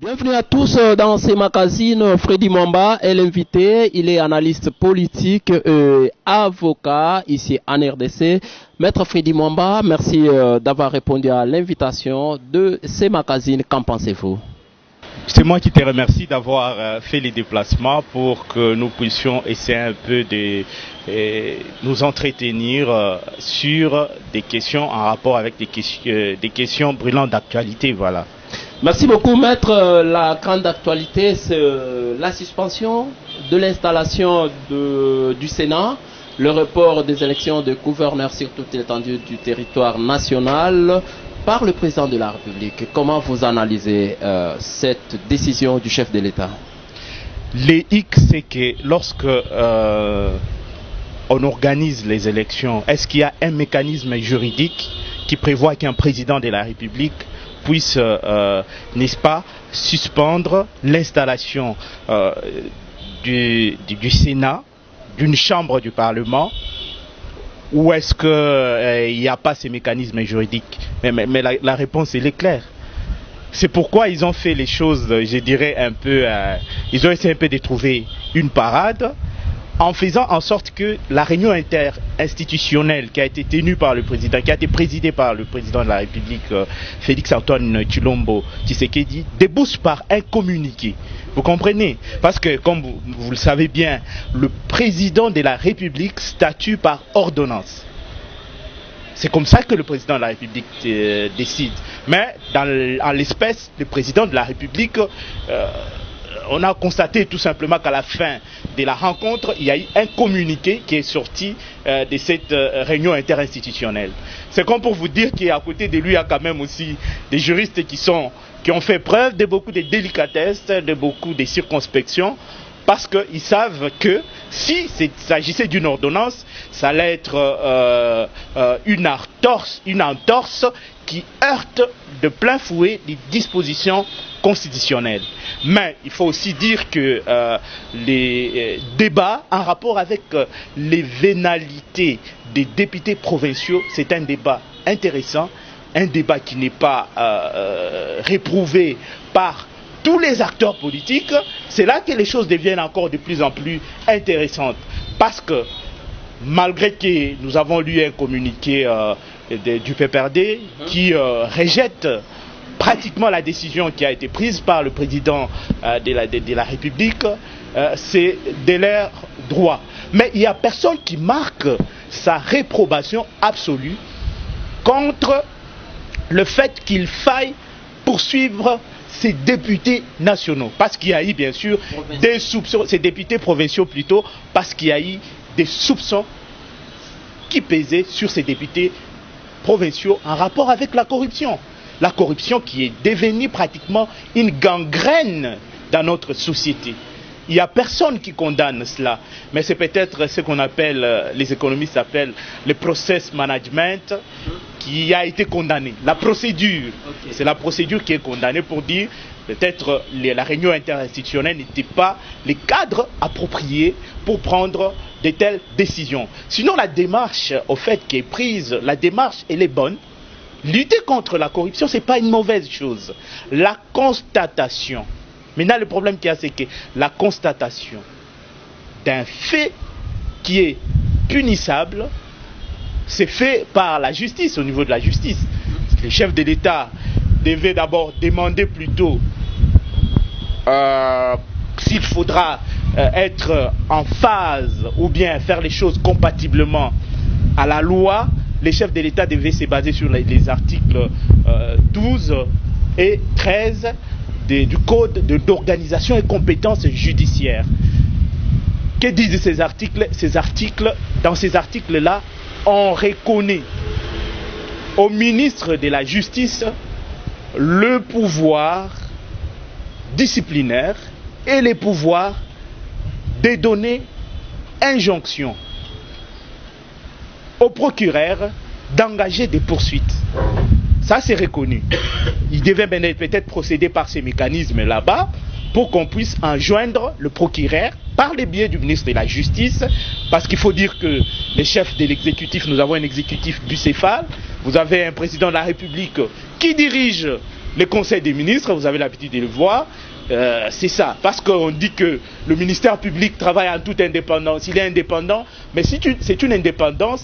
Bienvenue à tous dans ces magazines. Freddy Mwamba est l'invité. Il est analyste politique et avocat ici en RDC. Maître Freddy Mwamba, merci d'avoir répondu à l'invitation de ces magazines. Qu'en pensez-vous? C'est moi qui te remercie d'avoir fait les déplacements pour que nous puissions essayer un peu de nous entretenir sur des questions en rapport avec des questions brûlantes d'actualité. Voilà. Merci beaucoup, maître. La grande actualité, c'est la suspension de l'installation du Sénat, le report des élections de gouverneurs sur toute l'étendue du territoire national par le président de la République. Comment vous analysez cette décision du chef de l'État? Les hic, c'est que lorsque on organise les élections, est-ce qu'il y a un mécanisme juridique qui prévoit qu'un président de la République puisse, n'est-ce pas, suspendre l'installation du Sénat, d'une chambre du Parlement, ou est-ce qu'il n'y a pas ces mécanismes juridiques? Mais la réponse, elle est claire. C'est pourquoi ils ont fait les choses, je dirais, un peu... ils ont essayé un peu de trouver une parade, en faisant en sorte que la réunion interinstitutionnelle qui a été tenue par le président, qui a été présidée par le président de la République, Félix-Antoine Tshilombo Tshisekedi, débouche par un communiqué. Vous comprenez? Parce que, comme vous le savez bien, le président de la République statue par ordonnance. C'est comme ça que le président de la République décide. Mais en l'espèce, le président de la République... on a constaté tout simplement qu'à la fin de la rencontre, il y a eu un communiqué qui est sorti de cette réunion interinstitutionnelle. C'est comme pour vous dire qu'à côté de lui, il y a quand même aussi des juristes qui ont fait preuve de beaucoup de délicatesse, de beaucoup de circonspection, parce qu'ils savent que si il s'agissait d'une ordonnance, ça allait être une entorse qui heurte de plein fouet les dispositions constitutionnelles. Mais il faut aussi dire que les débats en rapport avec les vénalités des députés provinciaux, c'est un débat intéressant, un débat qui n'est pas réprouvé par tous les acteurs politiques. C'est là que les choses deviennent encore de plus en plus intéressantes. Parce que malgré que nous avons lu un communiqué du PPRD qui rejette pratiquement la décision qui a été prise par le président de la République, c'est de leur droit. Mais il n'y a personne qui marque sa réprobation absolue contre le fait qu'il faille poursuivre ces députés nationaux. Parce qu'il y a eu bien sûr des soupçons, ces députés provinciaux plutôt, parce qu'il y a eu des soupçons qui pesaient sur ces députés provinciaux en rapport avec la corruption. La corruption qui est devenue pratiquement une gangrène dans notre société. Il n'y a personne qui condamne cela, mais c'est peut-être ce qu'on appelle, les économistes appellent le process management qui a été condamné. La procédure, c'est la procédure qui est condamnée pour dire peut-être la réunion interinstitutionnelle n'était pas les cadres appropriés pour prendre de telles décisions. Sinon la démarche au fait qui est prise, la démarche elle est bonne. Lutter contre la corruption, ce n'est pas une mauvaise chose. La constatation. Maintenant, le problème qu'il y a, c'est que la constatation d'un fait qui est punissable, c'est fait par la justice, au niveau de la justice. Le chef de l'État devait d'abord demander plutôt s'il faudra être en phase ou bien faire les choses compatiblement à la loi. Les chefs de l'État devaient se baser sur les articles 12 et 13 du Code d'organisation et compétences judiciaires. Que disent ces articles? Dans ces articles-là, on reconnaît au ministre de la Justice le pouvoir disciplinaire et les pouvoirs de donner injonction au procureur d'engager des poursuites. Ça, c'est reconnu. Il devait peut-être procéder par ces mécanismes là-bas pour qu'on puisse enjoindre le procureur par le biais du ministre de la Justice, parce qu'il faut dire que les chefs de l'exécutif, nous avons un exécutif bucéphale, vous avez un président de la République qui dirige les conseils des ministres, vous avez l'habitude de le voir, c'est ça. Parce qu'on dit que le ministère public travaille en toute indépendance, il est indépendant, mais c'est une indépendance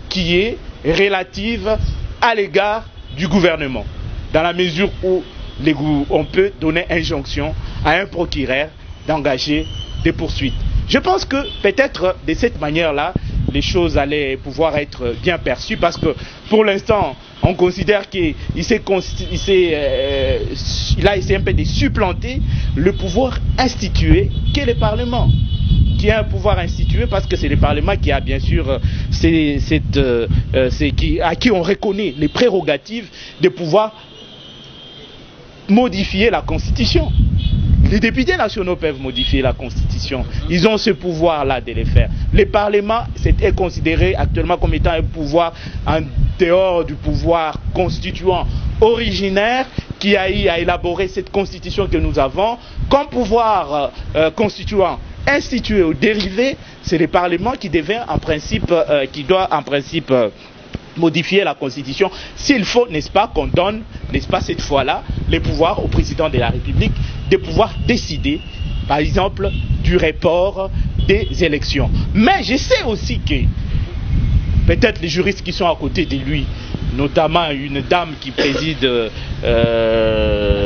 qui est relative à l'égard du gouvernement, dans la mesure où on peut donner injonction à un procureur d'engager des poursuites. Je pense que peut-être de cette manière-là, les choses allaient pouvoir être bien perçues, parce que pour l'instant, on considère qu'il a essayé un peu de supplanter le pouvoir institué qu'est le Parlement, qui a un pouvoir institué, parce que c'est le Parlement qui a bien sûr à qui on reconnaît les prérogatives de pouvoir modifier la Constitution. Les députés nationaux peuvent modifier la Constitution. Ils ont ce pouvoir-là de le faire. Le Parlement est considéré actuellement comme étant un pouvoir en dehors du pouvoir constituant originaire qui a eu à élaborer cette Constitution que nous avons. Comme pouvoir constituant institué ou dérivé, c'est le Parlement qui devient en principe, qui doit en principe modifier la Constitution, s'il faut, n'est-ce pas, qu'on donne, n'est-ce pas, cette fois-là, les pouvoirs au président de la République de pouvoir décider, par exemple, du report des élections. Mais je sais aussi que peut-être les juristes qui sont à côté de lui, notamment une dame qui préside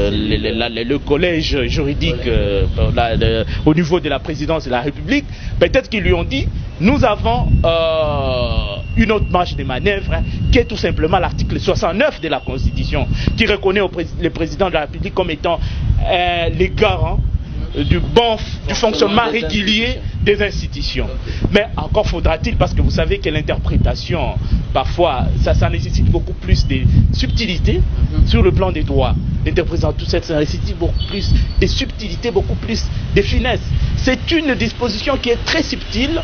le collège juridique au niveau de la présidence de la République, peut-être qu'ils lui ont dit, nous avons une autre marge de manœuvre, qui est tout simplement l'article 69 de la Constitution, qui reconnaît le président de la République comme étant les garants du fonctionnement régulier des institutions. Mais encore faudra-t-il, parce que vous savez que l'interprétation, parfois, ça nécessite beaucoup plus de subtilité sur le plan des droits. L'interprétation, tout ça nécessite beaucoup plus de subtilité, beaucoup plus de finesse. C'est une disposition qui est très subtile,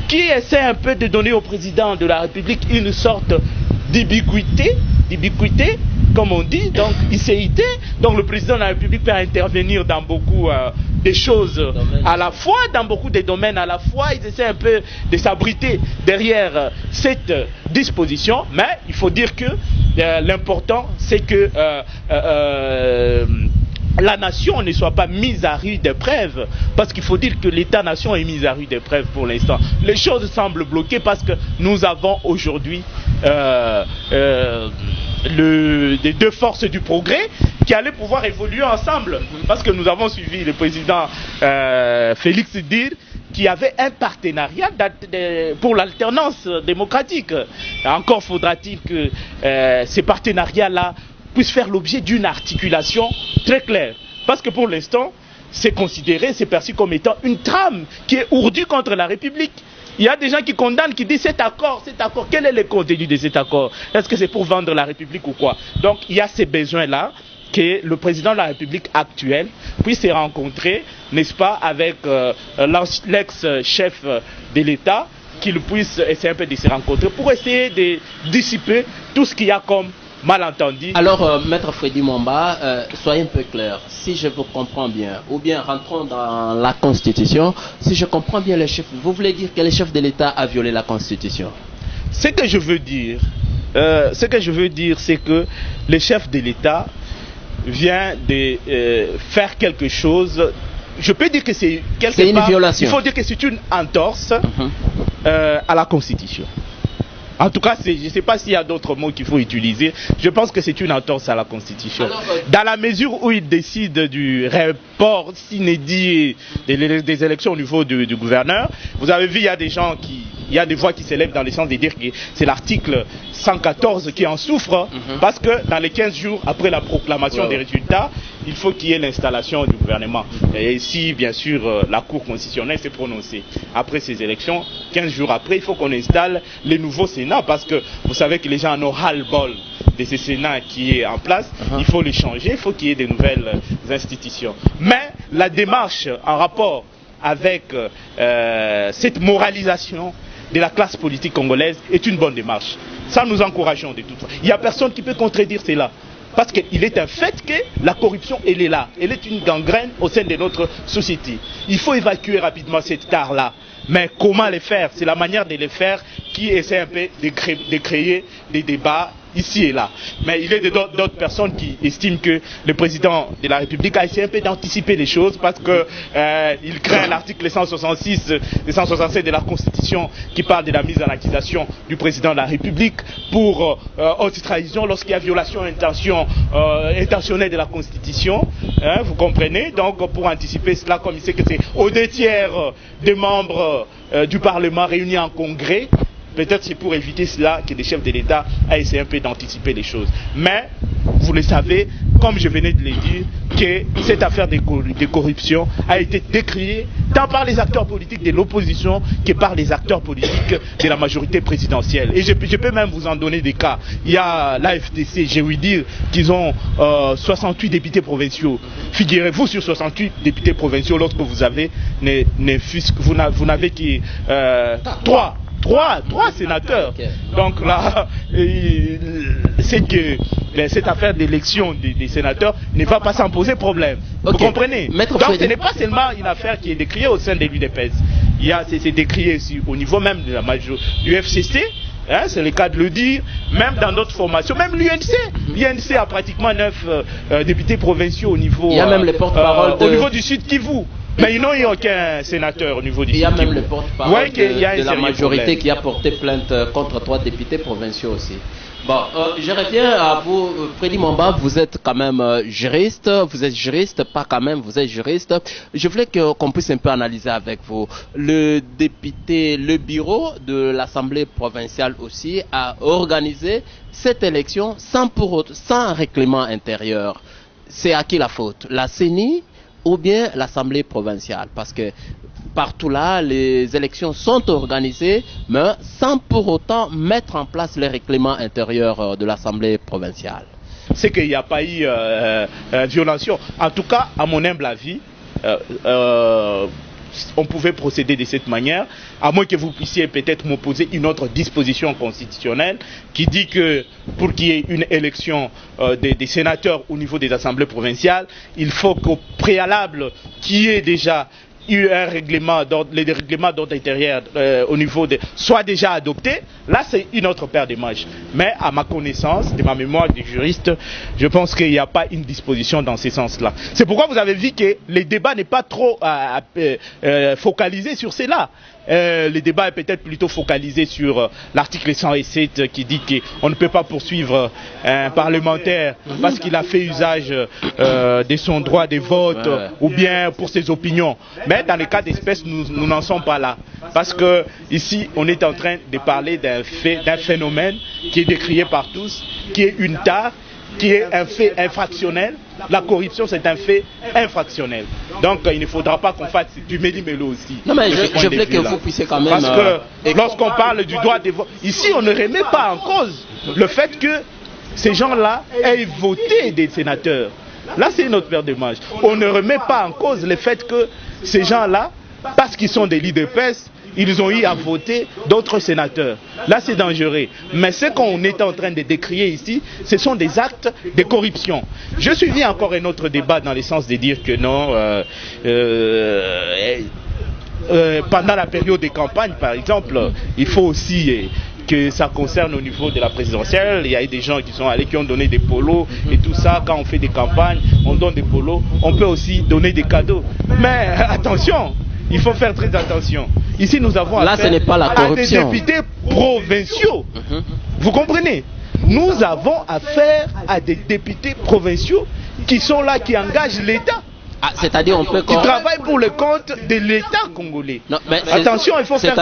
qui essaie un peu de donner au président de la République une sorte d'ubiquité, comme on dit, donc icéité. Donc le président de la République peut intervenir dans beaucoup de choses à la fois, dans beaucoup de domaines à la fois. Ils essaient un peu de s'abriter derrière cette disposition, mais il faut dire que l'important, c'est que la nation ne soit pas mise à rude épreuve, parce qu'il faut dire que l'État-nation est mise à rude épreuve pour l'instant. Les choses semblent bloquées parce que nous avons aujourd'hui les deux forces du progrès qui allaient pouvoir évoluer ensemble, parce que nous avons suivi le président Félix Dir, qui avait un partenariat pour l'alternance démocratique. Encore faudra-t-il que ces partenariats-là puissent faire l'objet d'une articulation très claire. Parce que pour l'instant, c'est considéré, c'est perçu comme étant une trame qui est ourdue contre la République. Il y a des gens qui condamnent, qui disent cet accord, quel est le contenu de cet accord? Est-ce que c'est pour vendre la République ou quoi? Donc il y a ces besoins-là que le président de la République actuelle puisse se rencontrer, n'est-ce pas, avec l'ex-chef de l'État, qu'il puisse essayer un peu de se rencontrer pour essayer de dissiper tout ce qu'il y a comme malentendu. Alors, Maître Freddy Mwamba, soyez un peu clair. Si je vous comprends bien, ou bien rentrons dans la Constitution, si je comprends bien les chefs, vous voulez dire que le chef de l'État a violé la Constitution? Ce que je veux dire, c'est que le chef de l'État vient de faire quelque chose. Je peux dire que c'est quelque part, une violation. Il faut dire que c'est une entorse à la Constitution. En tout cas, je ne sais pas s'il y a d'autres mots qu'il faut utiliser. Je pense que c'est une entorse à la Constitution. Alors, dans la mesure où il décide du report inédit des élections au niveau du gouverneur, vous avez vu, il y a des voix qui s'élèvent dans le sens de dire que c'est l'article 114 qui en souffre, parce que dans les 15 jours après la proclamation des résultats, il faut qu'il y ait l'installation du gouvernement. Et si, bien sûr, la Cour constitutionnelle s'est prononcée après ces élections, 15 jours après, il faut qu'on installe les nouveaux Sénats, parce que vous savez que les gens en ont ras-le-bol de ce Sénat qui est en place. Il faut les changer, il faut qu'il y ait de nouvelles institutions. Mais la démarche en rapport avec cette moralisation de la classe politique congolaise est une bonne démarche. Ça, nous encourageons de toute façon. Il n'y a personne qui peut contredire cela. Parce qu'il est un fait que la corruption, elle est là. Elle est une gangrène au sein de notre société. Il faut évacuer rapidement cette tare-là. Mais comment les faire? C'est la manière de les faire qui essaie un peu de créer des débats ici et là. Mais il y a d'autres personnes qui estiment que le président de la République a essayé un peu d'anticiper les choses parce que il craint l'article 166 et 167 de la Constitution qui parle de la mise en accusation du président de la République pour haute trahison lorsqu'il y a violation intentionnelle de la Constitution. Hein, vous comprenez? Donc pour anticiper cela, comme il sait que c'est aux 2/3 des membres du Parlement réunis en congrès, peut-être c'est pour éviter cela que les chefs de l'État a essayé un peu d'anticiper les choses. Mais, vous le savez, comme je venais de le dire, que cette affaire de corruption a été décriée tant par les acteurs politiques de l'opposition que par les acteurs politiques de la majorité présidentielle. Et je peux même vous en donner des cas. Il y a l'AFDC, j'ai ouï dire qu'ils ont 68 députés provinciaux. Figurez-vous, sur 68 députés provinciaux, lorsque vous avez, vous n'avez que 3 sénateurs. Okay. Donc là, c'est que cette affaire d'élection des sénateurs ne va pas s'en poser problème. Okay. Vous comprenez? Donc ce n'est pas seulement une affaire qui est décriée au sein de l'UDPS. C'est décrié aussi au niveau même de la majorité du FCC. Hein, c'est le cas de le dire, même dans d'autres formations, même l'UNC. L'UNC a pratiquement 9 députés provinciaux au niveau, il y a même les porte-parole au niveau du Sud Kivu. Mais ils n'ont eu aucun sénateur au niveau du Sud Kivu. Il y a même le porte-parole de la majorité problème. Qui a porté plainte contre 3 députés provinciaux aussi. Bon, je reviens à vous, Freddy Momba, vous êtes quand même juriste, vous êtes juriste, pas quand même, vous êtes juriste. Je voulais qu'on puisse un peu analyser avec vous. Le bureau de l'Assemblée provinciale aussi a organisé cette élection sans règlement intérieur. C'est à qui la faute? La CENI ou bien l'Assemblée provinciale? Parce que partout là, les élections sont organisées, mais sans pour autant mettre en place les règlements intérieurs de l'Assemblée provinciale. C'est qu'il n'y a pas eu violation. En tout cas, à mon humble avis, on pouvait procéder de cette manière, à moins que vous puissiez peut-être m'opposer une autre disposition constitutionnelle qui dit que pour qu'il y ait une élection des sénateurs au niveau des assemblées provinciales, il faut qu'au préalable, qu'il y ait déjà eu un règlement les règlements d'ordre intérieur au niveau soit déjà adopté. Là c'est une autre paire de manches. Mais à ma connaissance, de ma mémoire de juriste, je pense qu'il n'y a pas une disposition dans ce sens-là. C'est pourquoi vous avez vu que le débat n'est pas trop focalisé sur cela. Le débat est peut-être plutôt focalisé sur l'article 107 qui dit qu'on ne peut pas poursuivre un parlementaire parce qu'il a fait usage de son droit de vote ou bien pour ses opinions. Mais dans le cas d'espèce, nous n'en sommes pas là. Parce que ici, on est en train de parler d'un phénomène qui est décrié par tous, qui est une tare, qui est un fait infractionnel. La corruption, c'est un fait infractionnel. Donc, il ne faudra pas qu'on fasse du méli-mélo aussi. Non, mais je voulais que vous puissiez quand même... Parce que lorsqu'on parle du droit de vote, ici, on ne remet pas en cause le fait que ces gens-là aient voté des sénateurs. Là, c'est une autre paire de manches. On ne remet pas en cause le fait que ces gens-là, parce qu'ils sont des l'UDPS, ils ont eu à voter d'autres sénateurs. Là, c'est dangereux. Mais ce qu'on est en train de décrier ici, ce sont des actes de corruption. Je suivis encore un autre débat dans le sens de dire que non, pendant la période de campagne, par exemple, il faut aussi... que ça concerne au niveau de la présidentielle. Il y a des gens qui sont allés, qui ont donné des polos et tout ça. Quand on fait des campagnes, on donne des polos. On peut aussi donner des cadeaux. Mais attention, il faut faire très attention. Ici, nous avons là, ce n'est pas la corruption. À des députés provinciaux. Vous comprenez? Nous avons affaire à des députés provinciaux qui sont là, qui engagent l'État. Ah, c'est-à-dire on peut qui travaille pour le compte de l'État congolais. Non, mais attention, il faut faire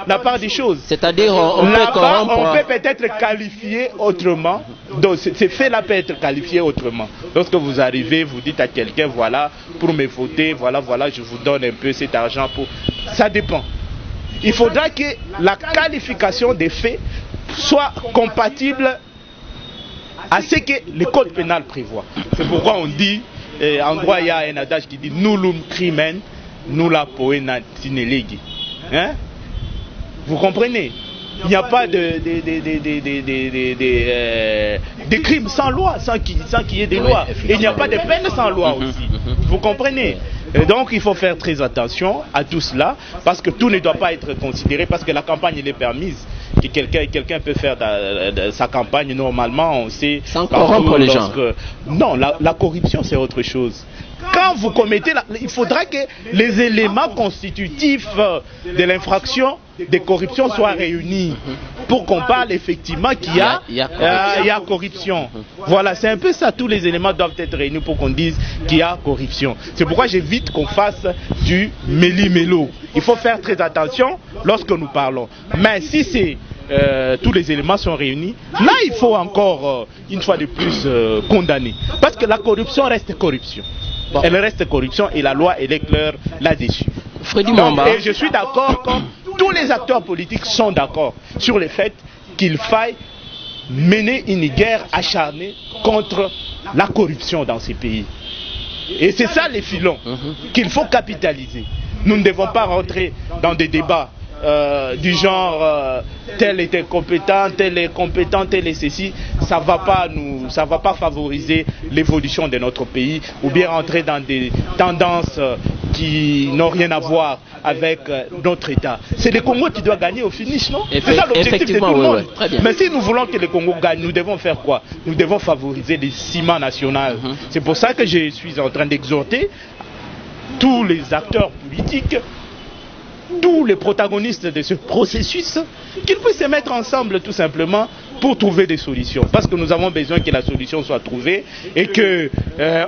la part des choses. C'est-à-dire on peut peut-être qualifier autrement. Donc ces faits-là peuvent être qualifiés autrement. Lorsque vous arrivez, vous dites à quelqu'un, voilà, pour me voter, voilà, je vous donne un peu cet argent pour... Ça dépend. Il faudra que la qualification des faits soit compatible à ce que le code pénal prévoit. C'est pourquoi on dit... en droit, il y a un adage qui dit nullum crimen, nulla poena sine legi. Hein? Vous comprenez? Il n'y a pas de crimes sans loi, sans qu'il y ait des lois. Et il n'y a pas de peine sans loi aussi. Vous comprenez? Et donc il faut faire très attention à tout cela, parce que tout ne doit pas être considéré, parce que la campagne elle est permise. que quelqu'un peut faire sa campagne normalement, on sait. Sans corrompre les gens. Non, la corruption c'est autre chose. Quand vous commettez, il faudra que les éléments constitutifs de l'infraction de corruption soient réunis pour qu'on parle effectivement qu'il y a corruption. Voilà, c'est un peu ça, tous les éléments doivent être réunis pour qu'on dise qu'il y a corruption. C'est pourquoi j'évite qu'on fasse du méli-mélo. Il faut faire très attention lorsque nous parlons. Mais si c'est tous les éléments sont réunis, là il faut encore, une fois de plus, condamner. Parce que la corruption reste corruption. Bon. Elle reste corruption et la loi elle est claire là-dessus. Freddy Mwamba. Et je suis d'accord, comme tous les acteurs politiques sont d'accord sur le fait qu'il faille mener une guerre acharnée contre la corruption dans ces pays. Et c'est ça les filons qu'il faut capitaliser. Nous ne devons pas rentrer dans des débats du genre tel était compétent, tel est compétent, tel est ceci. Ça va pas favoriser l'évolution de notre pays, ou bien rentrer dans des tendances qui n'ont rien à voir avec notre État. C'est le Congo qui doit gagner au finish, non? C'est ça l'objectif de tout le monde. Très bien. Mais si nous voulons que le Congo gagne, nous devons faire quoi? Nous devons favoriser les ciments nationaux. C'est pour ça que je suis en train d'exhorter tous les acteurs politiques, tous les protagonistes de ce processus, qu'ils puissent se mettre ensemble tout simplement pour trouver des solutions. Parce que nous avons besoin que la solution soit trouvée et que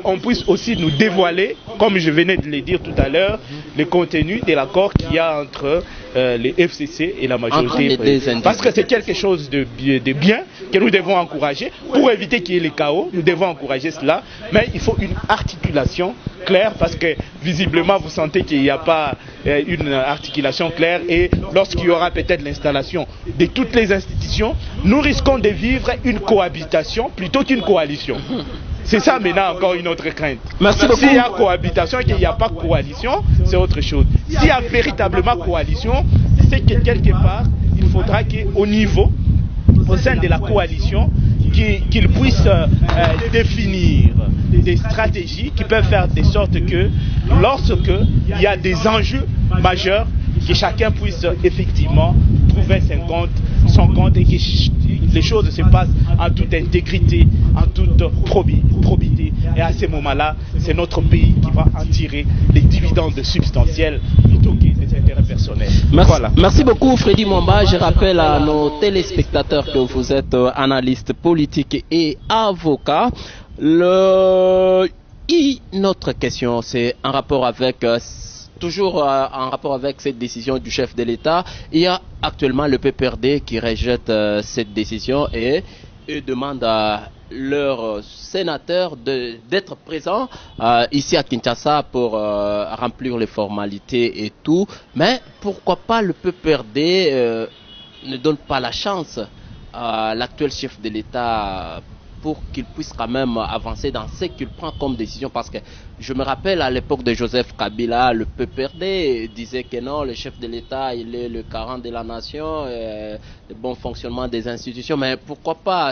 on puisse aussi nous dévoiler, comme je venais de le dire tout à l'heure, le contenu de l'accord qu'il y a entre les FCC et la majorité. Parce que c'est quelque chose de bien que nous devons encourager. Pour éviter qu'il y ait les chaos, nous devons encourager cela. Mais il faut une articulation claire parce que visiblement vous sentez qu'il n'y a pas une articulation claire et lorsqu'il y aura peut-être l'installation de toutes les institutions, nous risquons de vivre une cohabitation plutôt qu'une coalition. C'est ça maintenant encore une autre crainte. Merci beaucoup. S'il y a cohabitation et qu'il n'y a pas coalition, c'est autre chose. S'il y a véritablement coalition, c'est que quelque part, il faudra qu'au niveau, au sein de la coalition, qu'ils puissent définir des stratégies qui peuvent faire de sorte que lorsque il y a des enjeux majeurs, que chacun puisse effectivement trouver son compte et que les choses se passent en toute intégrité, en toute probité. Et à ce moment-là, c'est notre pays qui va en tirer les dividendes substantiels plutôt que des intérêts personnels. Merci, voilà. Merci beaucoup Freddy Mwamba. Je rappelle à nos téléspectateurs que vous êtes analyste politique et avocat. Notre question, c'est en rapport avec... toujours en rapport avec cette décision du chef de l'État, il y a actuellement le PPRD qui rejette cette décision et demande à leurs sénateurs d'être présents ici à Kinshasa pour remplir les formalités et tout. Mais pourquoi pas le PPRD ne donne pas la chance à l'actuel chef de l'État pour qu'il puisse quand même avancer dans ce qu'il prend comme décision, parce que je me rappelle à l'époque de Joseph Kabila, le PPRD disait que non, le chef de l'État il est le garant de la nation, le bon fonctionnement des institutions, mais pourquoi pas,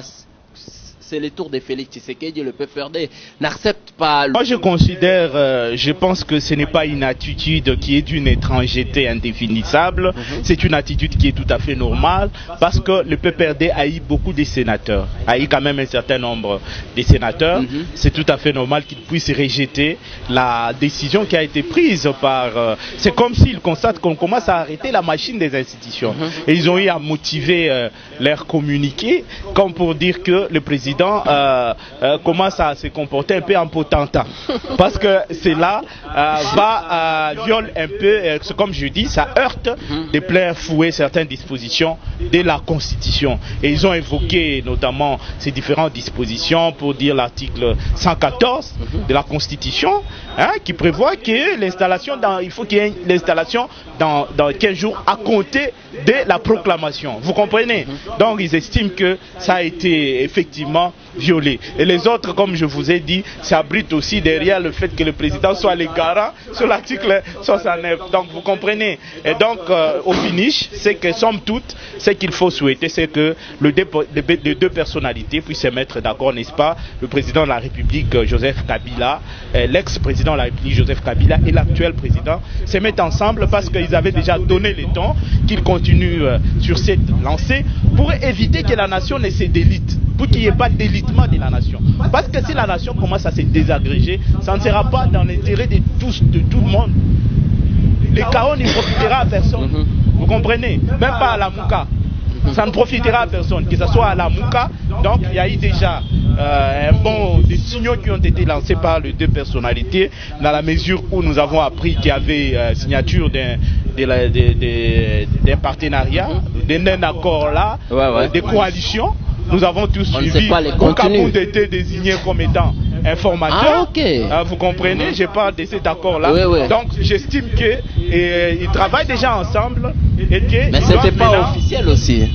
c'est le tour de Félix Tshisekedi, le PPRD n'accepte pas. Moi je considère, je pense que ce n'est pas une attitude qui est d'une étrangeté indéfinissable, c'est une attitude qui est tout à fait normale, parce que le PPRD a eu beaucoup de sénateurs, a eu quand même un certain nombre de sénateurs, c'est tout à fait normal qu'ils puissent rejeter la décision qui a été prise par... c'est comme s'ils constatent qu'on commence à arrêter la machine des institutions, et ils ont eu à motiver leur communiqué, comme pour dire que le président commence à se comporter un peu en potentat, parce que cela viole un peu, comme je dis, ça heurte de plein fouet certaines dispositions de la Constitution, et ils ont évoqué notamment ces différentes dispositions pour dire l'article 114 de la Constitution, qui prévoit que l'installation il faut qu'il y ait l'installation dans 15 jours à compter de la proclamation, vous comprenez? Donc ils estiment que ça a été effectivement violées. Et les autres, comme je vous ai dit, s'abritent aussi derrière le fait que le président soit les garants sur l'article 69. Donc vous comprenez. Et donc au finish, c'est que somme toute, ce qu'il faut souhaiter, c'est que les deux personnalités puissent se mettre d'accord, n'est-ce pas? Le président de la République, Joseph Kabila, l'ex-président de la République, Joseph Kabila, et l'actuel président se mettent ensemble parce qu'ils avaient déjà donné le temps qu'ils continuent sur cette lancée pour éviter que la nation ne se délite, pour qu'il n'y ait pas d'élitement de la nation. Parce que si la nation commence à se désagréger, ça ne sera pas dans l'intérêt de tous, de tout le monde. Les chaos ne profitera à personne. Vous comprenez? Même pas à la Mouka. Ça ne profitera à personne, que ce soit à la Mouka. Donc il y a eu déjà des signaux qui ont été lancés par les deux personnalités, dans la mesure où nous avons appris qu'il y avait signature d'un partenariat, d'un accord là, des coalitions. Nous avons tous suivi. Kabound était désigné comme étant informateur. Vous comprenez? Je parle de cet accord-là. Donc j'estime qu'ils travaillent déjà ensemble. Et que mais ce n'était pas officiel aussi.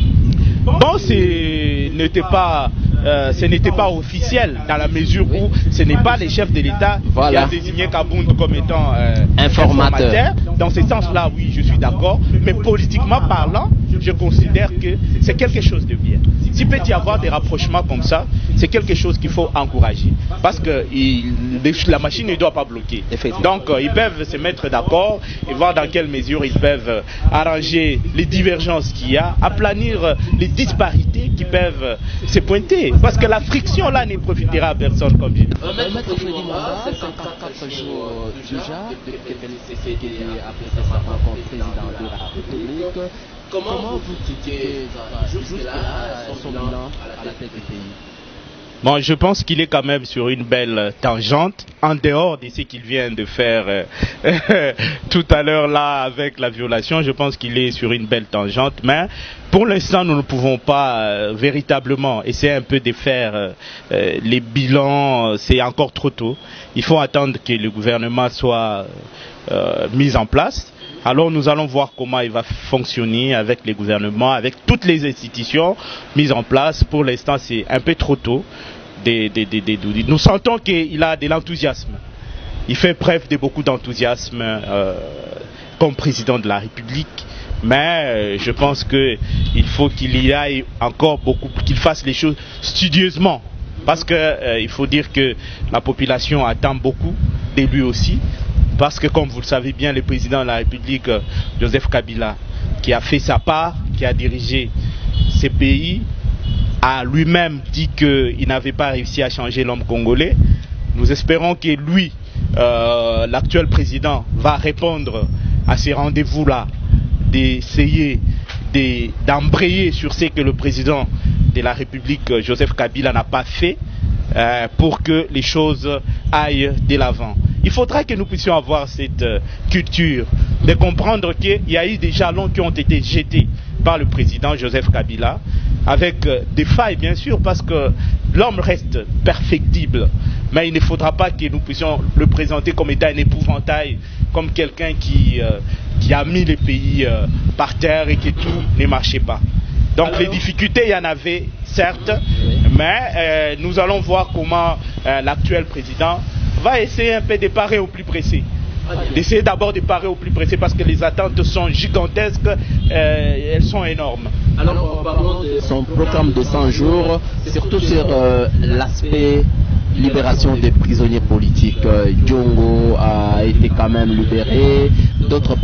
Bon, ce n'était pas officiel dans la mesure où ce n'est pas le chef de l'État qui a désigné Kabound comme étant informateur. Dans ce sens-là, oui, je suis d'accord. Mais politiquement parlant, je considère que c'est quelque chose de bien. S'il peut y avoir des rapprochements comme ça, c'est quelque chose qu'il faut encourager. Parce que la machine ne doit pas bloquer. Donc, ils peuvent se mettre d'accord et voir dans quelle mesure ils peuvent arranger les divergences qu'il y a, aplanir les disparités qui peuvent se pointer. Parce que la friction là ne profitera à personne, comme je dis. Maître Freddy Manda, c'est 54 jours déjà depuis que l'UCC a fait sa rencontre président de la République. Comment vous dites jusque-là son bilan à la tête du pays? Bon, je pense qu'il est quand même sur une belle tangente, en dehors de ce qu'il vient de faire tout à l'heure là avec la violation. Je pense qu'il est sur une belle tangente, mais pour l'instant nous ne pouvons pas véritablement essayer un peu de faire les bilans. C'est encore trop tôt. Il faut attendre que le gouvernement soit mis en place. Alors nous allons voir comment il va fonctionner avec les gouvernements, avec toutes les institutions mises en place. Pour l'instant, c'est un peu trop tôt. Nous sentons qu'il a de l'enthousiasme. Il fait preuve de beaucoup d'enthousiasme comme président de la République. Mais je pense qu'il faut qu'il y aille encore beaucoup, qu'il fasse les choses studieusement. Parce qu'il faut dire que la population attend beaucoup de lui aussi. Parce que comme vous le savez bien, le président de la République, Joseph Kabila, qui a fait sa part, qui a dirigé ces pays, a lui-même dit qu'il n'avait pas réussi à changer l'homme congolais. Nous espérons que lui, l'actuel président, va répondre à ces rendez-vous-là, d'essayer d'embrayer sur ce que le président de la République, Joseph Kabila, n'a pas fait pour que les choses aillent de l'avant. Il faudra que nous puissions avoir cette culture de comprendre qu'il y a eu des jalons qui ont été jetés par le président Joseph Kabila, avec des failles bien sûr, parce que l'homme reste perfectible, mais il ne faudra pas que nous puissions le présenter comme étant un épouvantail, comme quelqu'un qui a mis les pays par terre et que tout ne marchait pas. Donc les difficultés, il y en avait certes, mais nous allons voir comment l'actuel président va essayer un peu de parer au plus pressé. D'essayer d'abord de parer au plus pressé parce que les attentes sont gigantesques, elles sont énormes. Alors parlons de son programme de 100 jours, surtout sur l'aspect libération des prisonniers politiques. Diongo a été quand même libéré, d'autres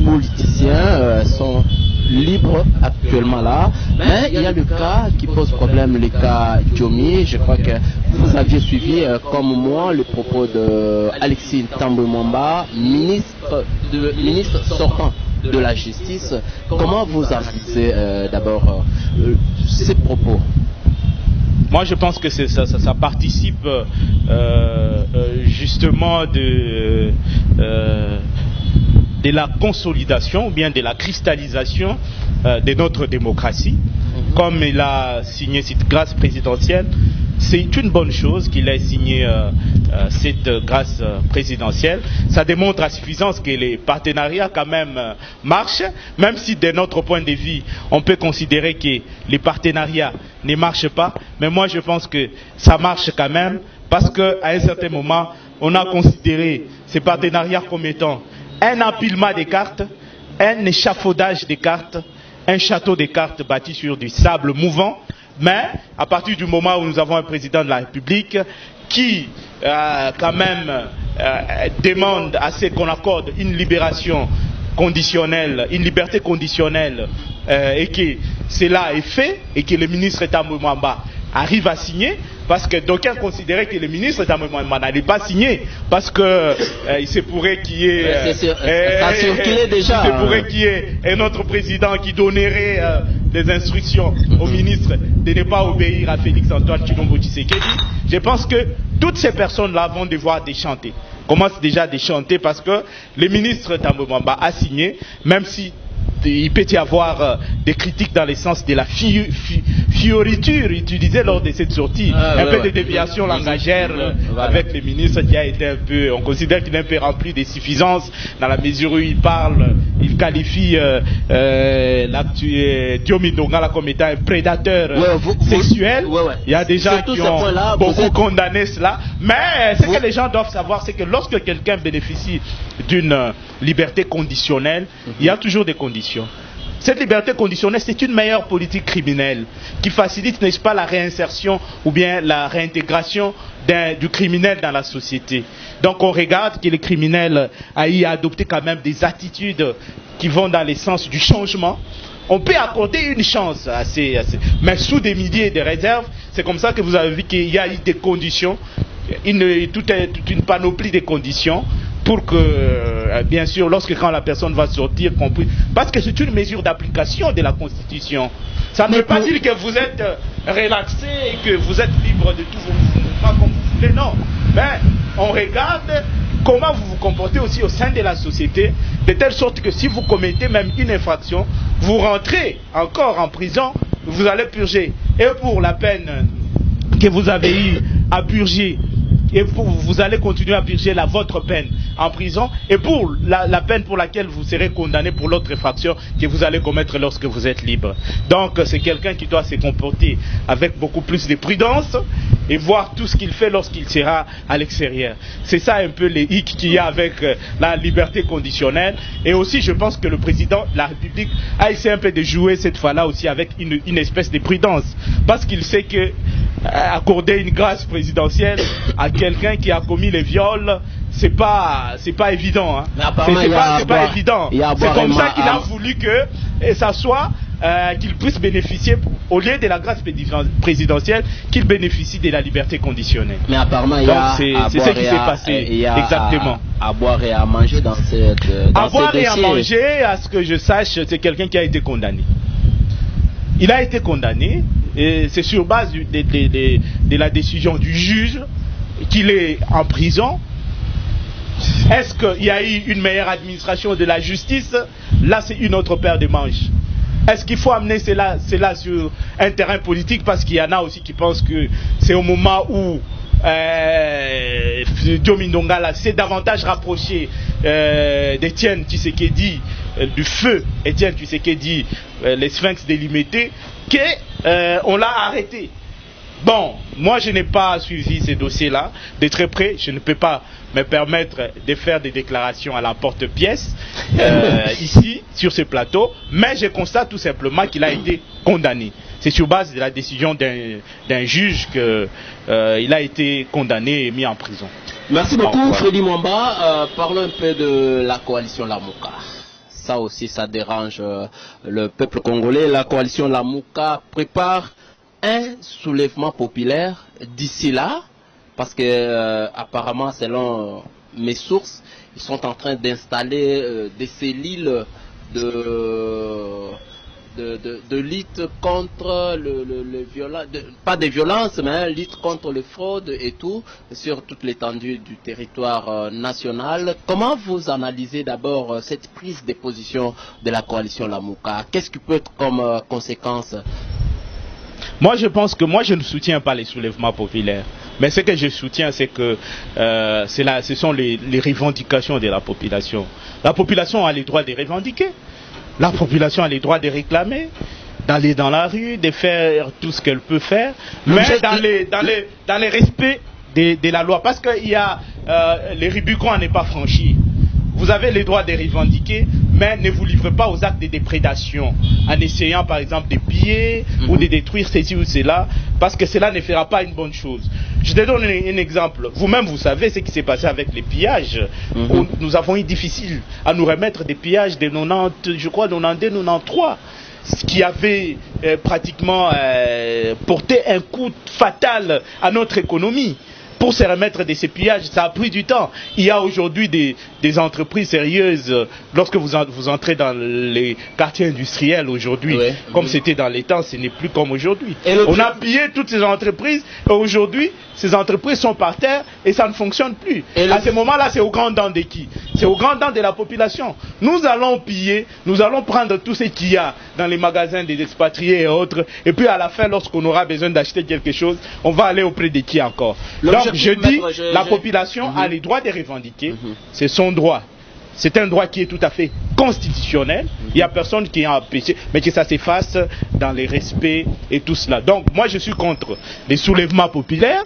politiciens sont libres actuellement là, mais il y a le cas qui pose problème, le cas Diomi. Je crois que vous aviez suivi comme moi le propos de Alexis Thambwe Mwamba, ministre sortant de la justice. Comment vous analysez d'abord ces propos? Moi je pense que ça participe justement de la consolidation ou bien de la cristallisation de notre démocratie. Comme il a signé cette grâce présidentielle, c'est une bonne chose qu'il ait signé cette grâce présidentielle. Ça démontre à suffisance que les partenariats quand même marchent, même si de notre point de vue, on peut considérer que les partenariats ne marchent pas. Mais moi, je pense que ça marche quand même parce qu'à un certain moment, on a considéré ces partenariats comme étant un empilement des cartes, un échafaudage des cartes, un château de cartes bâti sur du sable mouvant. Mais à partir du moment où nous avons un président de la République qui quand même demande à ce qu'on accorde une libération conditionnelle, une liberté conditionnelle, et que cela est fait, et que le ministre Tambwe Mwamba arrive à signer, parce que d'aucuns considéraient que le ministre Tambwe Mwamba n'allait pas signer, parce que il se pourrait qu'il y ait ça circulait déjà. Il se pourrait qu'il y ait un autre président qui donnerait des instructions au ministre de ne pas obéir à Félix Antoine Tshilombo Tshisekedi. Je pense que toutes ces personnes-là vont devoir déchanter. Commencent déjà à déchanter parce que le ministre Tambwe Mwamba a signé, même si il peut y avoir des critiques dans le sens de la fioriture utilisée lors de cette sortie, peu de déviation langagère avec le ministre qui a été un peu, on considère qu'il est un peu rempli de suffisance dans la mesure où il parle, il qualifie Diomi Ndongala comme étant un prédateur sexuel. Il y a des gens qui ont beaucoup condamné cela, mais ce que les gens doivent savoir, c'est que lorsque quelqu'un bénéficie d'une liberté conditionnelle, il y a toujours des conditions. Cette liberté conditionnelle, c'est une meilleure politique criminelle qui facilite, n'est-ce pas, la réinsertion ou bien la réintégration du criminel dans la société. Donc on regarde que le criminel a adopté quand même des attitudes qui vont dans le sens du changement. On peut accorder une chance mais sous des milliers de réserves. C'est comme ça que vous avez vu qu'il y a eu des conditions, toute une panoplie de conditions pour que, bien sûr, quand la personne va sortir, qu'on puisse... Parce que c'est une mesure d'application de la Constitution. Ça ne veut pas dire que vous êtes relaxé et que vous êtes libre de tous vos mouvements comme vous voulez, non. Mais on regarde comment vous vous comportez aussi au sein de la société, de telle sorte que si vous commettez même une infraction, vous rentrez encore en prison, vous allez purger. Et pour la peine que vous avez eu à purger, et vous allez continuer à purger votre peine en prison, et pour la peine pour laquelle vous serez condamné pour l'autre infraction que vous allez commettre lorsque vous êtes libre. Donc c'est quelqu'un qui doit se comporter avec beaucoup plus de prudence et voir tout ce qu'il fait lorsqu'il sera à l'extérieur. C'est ça un peu les hic qu'il y a avec la liberté conditionnelle. Et aussi je pense que le président de la République a essayé un peu de jouer cette fois-là aussi avec une espèce de prudence, parce qu'il sait que accorder une grâce présidentielle à quelqu'un qui a commis les viols, c'est pas évident, hein. C'est pas évident. C'est comme ça qu'il a voulu que ça soit qu'il puisse bénéficier, au lieu de la grâce présidentielle, qu'il bénéficie de la liberté conditionnelle. Mais apparemment, c'est ce qui s'est passé. Exactement. À boire et à manger dans ces à boire et à manger, à ce que je sache, c'est quelqu'un qui a été condamné. Il a été condamné, et c'est sur base de la décision du juge qu'il est en prison. Est-ce qu'il y a eu une meilleure administration de la justice? Là, c'est une autre paire de manches. Est-ce qu'il faut amener cela sur un terrain politique? Parce qu'il y en a aussi qui pensent que c'est au moment où Diomi Ndongala s'est davantage rapproché d'Étienne Tshisekedi, du feu Étienne Tshisekedi, les sphinx délimité, qu'on l'a arrêté. Bon, moi je n'ai pas suivi ces dossiers-là de très près, je ne peux pas me permettre de faire des déclarations à la porte-pièce ici, sur ce plateau, mais je constate tout simplement qu'il a été condamné. C'est sur base de la décision d'un juge qu'il a été condamné et mis en prison. Merci beaucoup, Freddy Mwamba. Parlons un peu de la coalition Lamuka. Ça aussi, ça dérange le peuple congolais. La coalition Lamuka prépare un soulèvement populaire d'ici là, parce que apparemment, selon mes sources, ils sont en train d'installer des cellules de lutte contre le violence, pas de violence, mais lutte contre les fraudes et tout, sur toute l'étendue du territoire national. Comment vous analysez d'abord cette prise de position de la coalition Lamuka? Qu'est-ce qui peut être comme conséquence? Moi, je pense que moi, je ne soutiens pas les soulèvements populaires. Mais ce que je soutiens, c'est que ce sont les revendications de la population. La population a les droits de revendiquer. La population a les droits de réclamer, d'aller dans la rue, de faire tout ce qu'elle peut faire, mais dans les respects de la loi. Parce qu'il y a les Rubicons à ne pas franchir. Vous avez les droits de revendiquer, mais ne vous livrez pas aux actes de déprédation en essayant par exemple de piller ou de détruire ceci ou cela, parce que cela ne fera pas une bonne chose. Je te donne un exemple. Vous-même, vous savez ce qui s'est passé avec les pillages. Où nous avons eu difficile à nous remettre des pillages de 90, je crois 92, 93. Ce qui avait pratiquement porté un coup fatal à notre économie. Pour se remettre de ces pillages, ça a pris du temps. Il y a aujourd'hui des entreprises sérieuses. Lorsque vous entrez dans les quartiers industriels aujourd'hui, comme c'était dans les temps, ce n'est plus comme aujourd'hui. On a pillé toutes ces entreprises et aujourd'hui, ces entreprises sont par terre et ça ne fonctionne plus. À ce moment-là, c'est au grand dent de qui? C'est au grand dent de la population. Nous allons piller, nous allons prendre tout ce qu'il y a dans les magasins des expatriés et autres. Et puis à la fin, lorsqu'on aura besoin d'acheter quelque chose, on va aller auprès de qui encore? Donc je dis, la population a les droits de revendiquer. C'est son droit. C'est un droit qui est tout à fait constitutionnel. Il n'y a personne qui a empêché, mais que ça s'efface dans les respects et tout cela. Donc moi je suis contre les soulèvements populaires.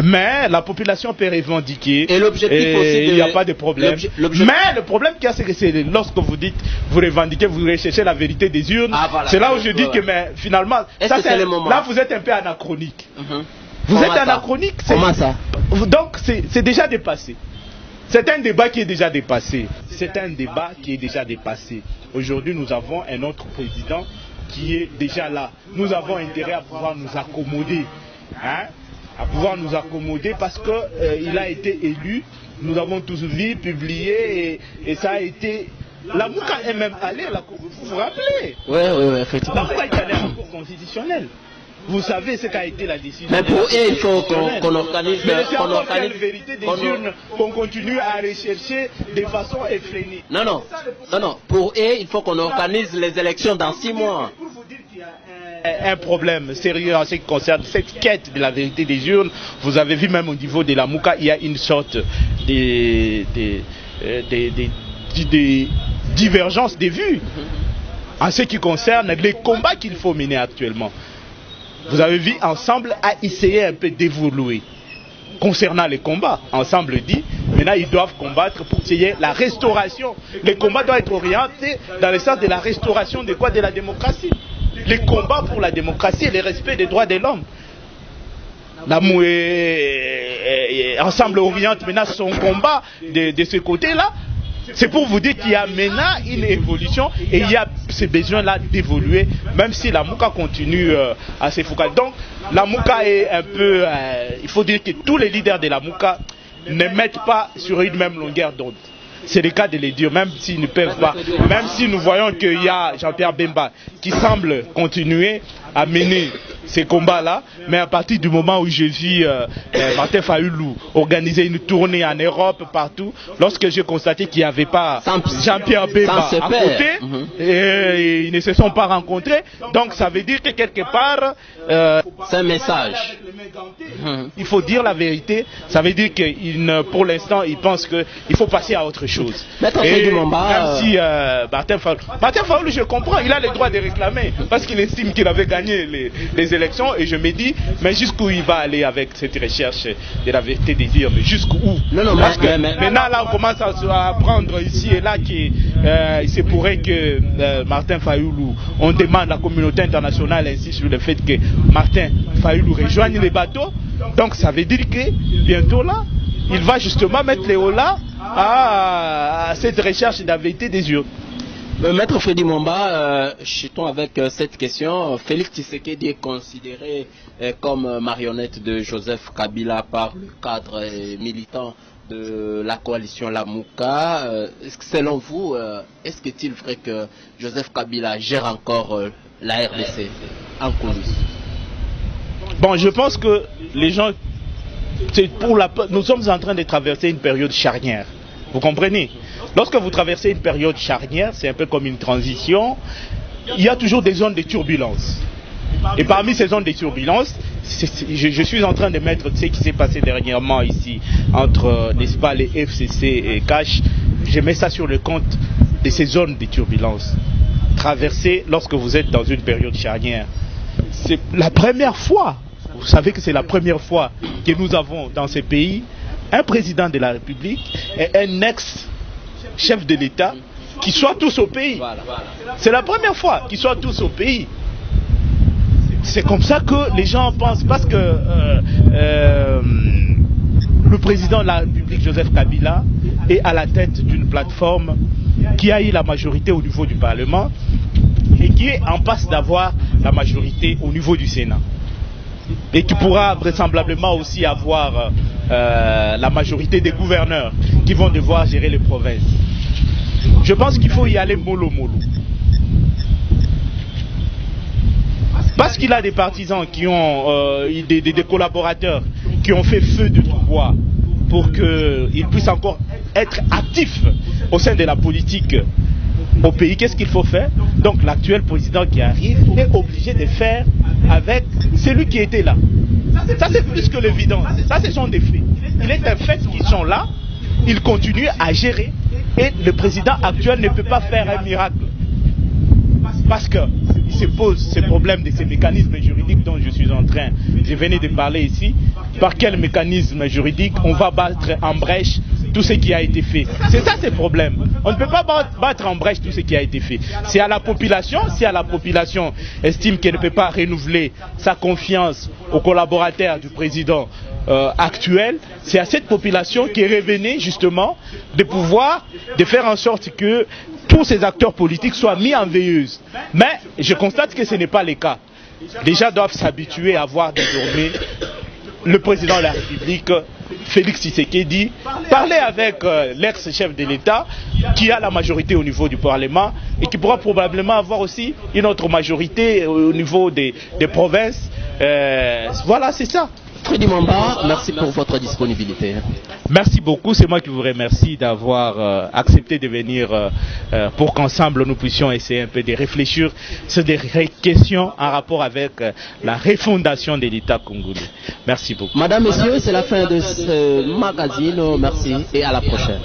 Mais la population peut revendiquer. Et l'objectif aussi, il n'y a pas de problème. Mais le problème qu'il y a, c'est que lorsque vous dites, vous revendiquez, vous recherchez la vérité des urnes. Voilà, c'est là où je dis que mais, finalement, là vous êtes un peu anachronique. Vous êtes anachronique. Comment ça? Donc c'est déjà dépassé. C'est un débat qui est déjà dépassé. C'est un débat qui est déjà dépassé. Aujourd'hui, nous avons un autre président qui est déjà là. Nous avons intérêt à pouvoir nous accommoder. Hein? À pouvoir nous accommoder parce qu'il a été élu. Nous avons tous vu, publié et ça a été... La Mouka est même allée à la Cour, vous vous rappelez? Oui, effectivement. La Mouka est allée à la Cour constitutionnelle. Vous savez ce qu'a été la décision. Mais pour eux, il faut qu'on organise... Mais c'est encore quelle vérité des urnes qu'on continue à rechercher de façon effrénée. Non. Pour eux, il faut qu'on organise les élections dans 6 mois. Pour vous dire qu'il y a un problème sérieux en ce qui concerne cette quête de la vérité des urnes. Vous avez vu même au niveau de la Mouka, il y a une sorte de divergence des vues en ce qui concerne les combats qu'il faut mener actuellement. Vous avez vu, Ensemble a essayé un peu d'évoluer concernant les combats. Ensemble dit, maintenant ils doivent combattre pour essayer la restauration. Les combats doivent être orientés dans le sens de la restauration de quoi? De la démocratie. Les combats pour la démocratie et le respect des droits de l'homme. Ensemble oriente maintenant son combat de ce côté-là. C'est pour vous dire qu'il y a maintenant une évolution et il y a ce besoin-là d'évoluer, même si la Mouka continue à se focaliser. Donc la Mouka est un peu... il faut dire que tous les leaders de la Mouka ne mettent pas sur une même longueur d'onde. C'est le cas de les dire, même s'ils ne peuvent pas, même si nous voyons qu'il y a Jean-Pierre Bemba qui semble continuer à mener ces combats-là, mais à partir du moment où j'ai vu Martin Fayulu organiser une tournée en Europe, partout, lorsque j'ai constaté qu'il n'y avait pas Jean-Pierre Bemba à côté, et ils ne se sont pas rencontrés, donc ça veut dire que quelque part... c'est un message. Il faut dire la vérité, ça veut dire que pour l'instant, ils pensent qu'il faut passer à autre chose. Même si Martin Fayulu, je comprends, il a le droit de réclamer, parce qu'il estime qu'il avait gagné les élections, et je me dis, mais jusqu'où il va aller avec cette recherche de la vérité des urnes? Jusqu'où? Parce que maintenant, là, on commence à apprendre ici et là qu'il se pourrait que Martin Fayulu, on demande à la communauté internationale ainsi sur le fait que Martin Fayulu rejoigne les bateaux. Donc ça veut dire que bientôt là, il va justement mettre les holà à cette recherche de la vérité des urnes. Maître Freddy Momba, chutons avec cette question. Félix Tshisekedi est considéré comme marionnette de Joseph Kabila par le cadre militant de la coalition Lamouka. Selon vous, est-ce qu'il est vrai que Joseph Kabila gère encore la RDC en coulisses? Bon, je pense que les gens... Nous sommes en train de traverser une période charnière. Vous comprenez? Lorsque vous traversez une période charnière, c'est un peu comme une transition, il y a toujours des zones de turbulence. Et parmi ces zones de turbulence, je suis en train de mettre ce qui s'est passé dernièrement ici entre, n'est-ce pas, les FCC et Cash. Je mets ça sur le compte de ces zones de turbulence traversées lorsque vous êtes dans une période charnière. C'est la première fois, vous savez que c'est la première fois que nous avons dans ces pays un président de la République et un ex-chef de l'État qui soient tous au pays. C'est la première fois qu'ils soient tous au pays. C'est comme ça que les gens pensent, parce que le président de la République, Joseph Kabila, est à la tête d'une plateforme qui a eu la majorité au niveau du Parlement et qui est en passe d'avoir la majorité au niveau du Sénat. Et qui pourra vraisemblablement aussi avoir la majorité des gouverneurs qui vont devoir gérer les provinces. Je pense qu'il faut y aller mollo mollo. Parce qu'il a des partisans qui ont, des collaborateurs qui ont fait feu de tout bois pour qu'il puisse encore être actif au sein de la politique au pays. Qu'est-ce qu'il faut faire? Donc l'actuel président qui arrive est obligé de faire avec celui qui était là. Ça c'est plus que l'évidence. Ça ce sont des faits. Il est un fait qu'ils sont là, ils continuent à gérer et le président actuel ne peut pas faire un miracle. Parce qu'il se pose ce problème de ces mécanismes juridiques dont je venais de parler ici. Par quel mécanisme juridique on va battre en brèche tout ce qui a été fait? C'est ça ce problème. On ne peut pas battre en brèche tout ce qui a été fait. C'est à la population, si la population estime qu'elle ne peut pas renouveler sa confiance aux collaborateurs du président actuel, c'est à cette population qui est revenue justement de pouvoir, de faire en sorte que tous ces acteurs politiques soient mis en veilleuse. Mais je constate que ce n'est pas le cas. Les gens doivent s'habituer à voir désormais le président de la République, Félix Tshisekedi, parler avec l'ex-chef de l'État qui a la majorité au niveau du Parlement et qui pourra probablement avoir aussi une autre majorité au niveau des provinces. Voilà, c'est ça. Freddy Mwamba, merci pour votre disponibilité. Merci beaucoup, c'est moi qui vous remercie d'avoir accepté de venir pour qu'ensemble nous puissions essayer un peu de réfléchir sur des questions en rapport avec la refondation de l'État congolais. Merci beaucoup. Madame, Messieurs, c'est la fin de ce magazine. Merci et à la prochaine.